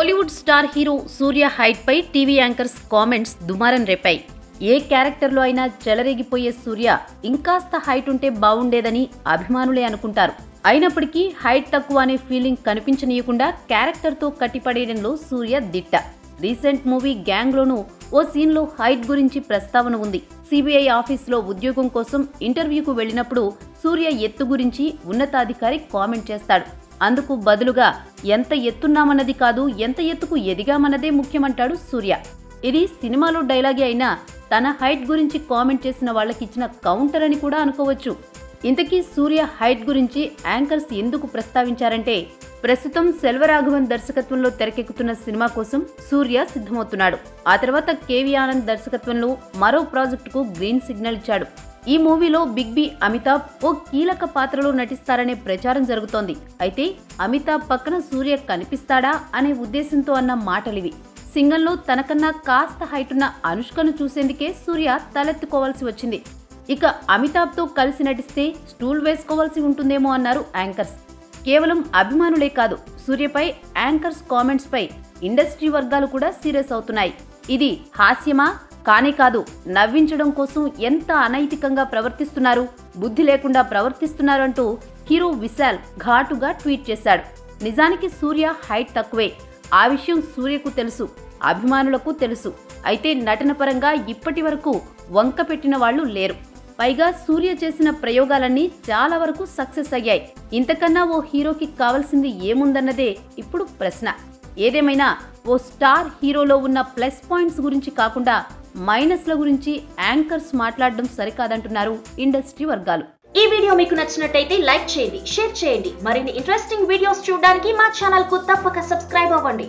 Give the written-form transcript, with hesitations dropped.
Kollywood star hero సూర్య height పై TV anchors comments దుమారం రేపాయి. ఏ క్యారెక్టర్లో అయినా చెలరేగిపోయే సూర్య ఇంకాస్త హైట్ ఉంటే బాగుండేదని అభిమానులే అనుకుంటారు. అయినప్పటికీ హైట్ తక్కువ అనే ఫీలింగ్ కనిపించనీయకుండా క్యారెక్టర్తో కట్టిపడేయడంలో సూర్య దిట్ట. రీసెంట్ మూవీ గ్యాంగ్ లోనూ ఓ సీన్లో హైట్ గురించి ప్రస్తావన ఉంది. సిబిఐ ఆఫీసులో ఉద్యోగం కోసం ఇంటర్వ్యూకు వెళ్లినప్పుడు సూర్య ఎత్తు గురించి ఉన్నతాధికారి కామెంట్ చేస్తాడు. అందుకు బదులుగా ఎంత ఎత్తున్నామన్నది కాదు, ఎంత ఎత్తుకు ఎదిగామన్నదే ముఖ్యమంటాడు సూర్య. ఇది సినిమాలో డైలాగే అయినా తన హైట్ గురించి కామెంట్ చేసిన వాళ్ళకిచ్చిన కౌంటర్ అని కూడా అనుకోవచ్చు. ఇంతకీ సూర్య హైట్ గురించి యాంకర్స్ ఎందుకు ప్రస్తావించారంటే, ప్రస్తుతం సెల్వరాఘవన్ దర్శకత్వంలో తెరకెక్కుతున్న సినిమా కోసం సూర్య సిద్ధమవుతున్నాడు. ఆ తర్వాత కేవీ ఆనంద్ దర్శకత్వంలో మరో ప్రాజెక్టుకు గ్రీన్ సిగ్నల్ ఇచ్చాడు. ఈ మూవీలో బిగ్ బి అమితాబ్ ఓ కీలక పాత్రలో నటిస్తారనే ప్రచారం జరుగుతోంది. అయితే అమితాబ్ పక్కన సూర్య కనిపిస్తాడా అనే ఉద్దేశంతో అన్న మాటలివి. సింగంలో తనకన్నా కాస్త హైట్ ఉన్న అనుష్కను చూసేందుకే సూర్య తలెత్తుకోవాల్సి వచ్చింది. ఇక అమితాబ్తో కలిసి నటిస్తే స్టూల్ వేసుకోవాల్సి ఉంటుందేమో అన్నారు యాంకర్స్. కేవలం అభిమానులే కాదు, సూర్యపై యాంకర్స్ కామెంట్స్ పై ఇండస్ట్రీ వర్గాలు కూడా సీరియస్ అవుతున్నాయి. ఇది హాస్యమా? కానే కాదు, నవ్వించడం కోసం ఎంత అనైతికంగా ప్రవర్తిస్తున్నారు, బుద్ధి లేకుండా ప్రవర్తిస్తున్నారు అంటూ హీరో విశాల్ ఘాటుగా ట్వీట్ చేశాడు. నిజానికి సూర్య హైట్ తక్కువే. ఆ విషయం సూర్యకు తెలుసు, అభిమానులకు తెలుసు. అయితే నటన పరంగా ఇప్పటి వరకు వంక పెట్టిన వాళ్లు లేరు. పైగా సూర్య చేసిన ప్రయోగాలన్నీ చాలా వరకు సక్సెస్ అయ్యాయి. ఇంతకన్నా ఓ హీరోకి కావాల్సింది ఏముందన్నదే ఇప్పుడు ప్రశ్న. ఏదేమైనా ఓ స్టార్ హీరోలో ఉన్న ప్లస్ పాయింట్స్ గురించి కాకుండా మైనస్ల గురించి యాంకర్స్ మాట్లాడడం సరికాదంటున్నారు ఇండస్ట్రీ వర్గాలు. ఈ వీడియో మీకు నచ్చినట్టయితే లైక్ చేయండి, షేర్ చేయండి. మరిన్ని ఇంట్రెస్టింగ్ వీడియోస్ చూడడానికి మా ఛానల్ కు తప్పక సబ్స్క్రైబ్ అవ్వండి.